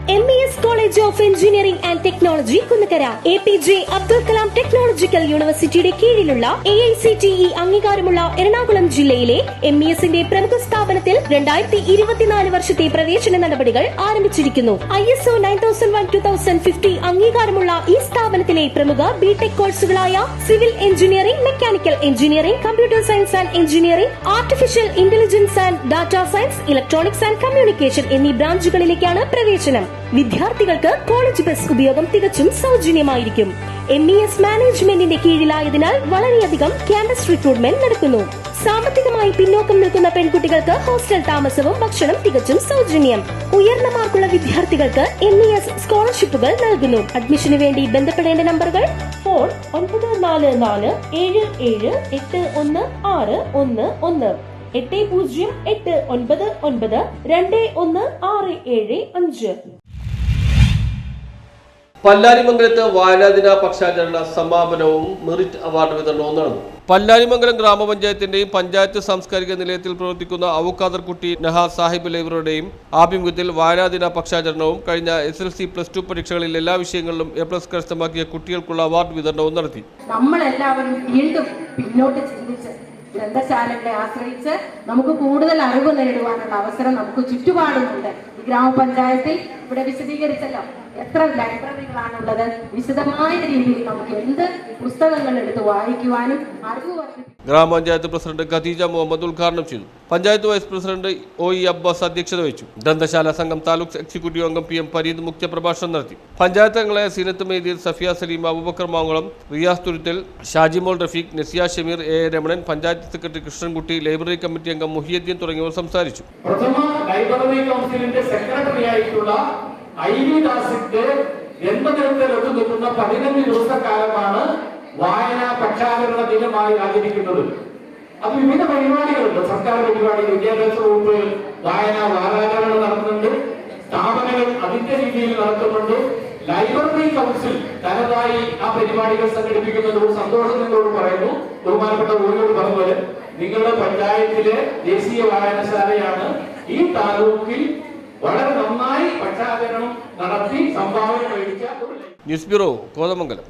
MES College of Engineering and Technology Kunnakkara, APJ Abdul Kalam technological യൂണിവേഴ്സിറ്റിയുടെ കീഴിലുള്ള AICTE അംഗീകാരമുള്ള എറണാകുളം ജില്ലയിലെ MESന്റെ പ്രമുഖ സ്ഥാപനത്തിൽ 2024 വർഷത്തെ പ്രവേശന നടപടികൾ ആരംഭിച്ചിരിക്കുന്നു. ISO 9001:2050 അംഗീകാരമുള്ള ഈ സ്ഥാപനത്തിലെ പ്രമുഖ ബിടെക് കോഴ്സുകളായ civil engineering, mechanical engineering, computer science and engineering, artificial intelligence and data science, electronics and communication എന്നീ ബ്രാഞ്ചുകളിലേക്കാണ് പ്രവേശനം. വിദ്യാർത്ഥികൾക്ക് കോളേജ് ബസ് ഉപയോഗം തികച്ചും സൗജന്യമായിരിക്കും. MES മാനേജ്മെന്റിന്റെ കീഴിലായതിനാൽ വളരെയധികം ക്യാമ്പസ് റിക്രൂട്ട്മെന്റ് നടക്കുന്നു. സാമ്പത്തികമായി പിന്നോക്കം നിൽക്കുന്ന പെൺകുട്ടികൾക്ക് ഹോസ്റ്റൽ താമസവും ഭക്ഷണം തികച്ചും സൗജന്യം. ഉയർന്ന മാർക്കുള്ള വിദ്യാർത്ഥികൾക്ക് MES സ്കോളർഷിപ്പുകൾ നൽകുന്നു. അഡ്മിഷന് വേണ്ടി ബന്ധപ്പെടേണ്ട നമ്പറുകൾ: ഫോൺ 9444781611, 8089921675. പല്ലാരിമംഗലത്ത് വായനാദിന പക്ഷാചരണ സമാപനവും മെറിറ്റ് അവാർഡ് വിതരണവും നടന്നു. പല്ലാരിമംഗലം ഗ്രാമപഞ്ചായത്തിന്റെയും പഞ്ചായത്ത് സാംസ്കാരിക നിലയത്തിൽ പ്രവർത്തിക്കുന്ന ഔക്കാദർകുട്ടി നഹ സാഹിബ് ലൈബ്രറിയുടെയും ആഭിമുഖ്യത്തിൽ വായനാദിന പക്ഷാചരണവും കഴിഞ്ഞ SSLC+2 പരീക്ഷകളിൽ എല്ലാ വിഷയങ്ങളിലും A+ കരസ്ഥമാക്കിയ കുട്ടികൾക്കുള്ള അവാർഡ് വിതരണവും നടത്തി. നമ്മളെല്ലാവരും വീണ്ടും പിന്നോട്ട് ചിന്തിച്ച് ഗ്രന്ഥശാലകളെ ആശ്രയിച്ച് നമുക്ക് കൂടുതൽ അറിവ് നേടുവാനുള്ള അവസരം നമുക്ക് ചുറ്റുപാടുമുണ്ട്. ഈ ഗ്രാമപഞ്ചായത്തിൽ ഇവിടെ വിശദീകരിച്ചല്ലോ എത്ര ലൈബ്രറികളാണുള്ളത്. വിശദമായ രീതിയിൽ നമുക്ക് എന്ത് പുസ്തകങ്ങൾ എടുത്ത് വായിക്കുവാനും അറിവ് വർദ്ധിപ്പിക്കും. ഗ്രാമപഞ്ചായത്ത് പ്രസിഡന്റ് ഖദീജ മുഹമ്മദ് ഉദ്ഘാടനം ചെയ്തു. Panchayat vice president OE Abbas അധ്യക്ഷത വഹിച്ചു. ഗ്രന്ഥശാല സംഘം താലൂക്ക് എക്സിക്യൂട്ടീവ് അംഗം PM ഫരീദ് മുഖ്യപ്രഭാഷണം നടത്തി. പഞ്ചായത്ത് അംഗങ്ങളായ Seenath Meydeer, Safiya Salim, Abubakar Mangalam, Riyas Thuruthil, Shajimol Rafeeq, Nasiya Shameer, A Ramanan, panchayat secretary Krishnankutty, library committee അംഗം മുഹിയുദ്ദീൻ തുടങ്ങിയവർ സംസാരിച്ചു. ലൈബ്രറി കൗൺസിലിന്റെ സെക്രട്ടറി ആയിട്ടുള്ള IV ദാസിന്റെ ജന്മദിനത്തിൽ നിൽക്കുന്ന 15 ദിവസക്കാലമാണ് വായനാ പക്ഷാചരണ ദിനമായി ആചരിക്കുന്നത്. അത് വിവിധ പരിപാടികളുണ്ട്. സർക്കാർ പരിപാടികൾ, വിദ്യാഭ്യാസ വകുപ്പ് വായനാ വാരാചരണം നടത്തുന്നുണ്ട്. സ്ഥാപനങ്ങൾ അതിന്റെ രീതിയിൽ നടത്തുന്നുണ്ട്. ലൈബ്രറി കൗൺസിൽ തനതായി ആ പരിപാടികൾ സംഘടിപ്പിക്കുന്നതോട് സന്തോഷം നിങ്ങളോട് പറയുന്നു. ബഹുമാനപ്പെട്ട ഓരോട് പറഞ്ഞപോലെ നിങ്ങളുടെ പഞ്ചായത്തിലെ ദേശീയ വായനശാലയാണ് ഈ താലൂക്കിൽ വളരെ നന്നായി പക്ഷാചരണം നടത്തി സംഭാവന കഴിച്ച ഒരു ന്യൂസ് ബ്യൂറോ, കോതമംഗലം.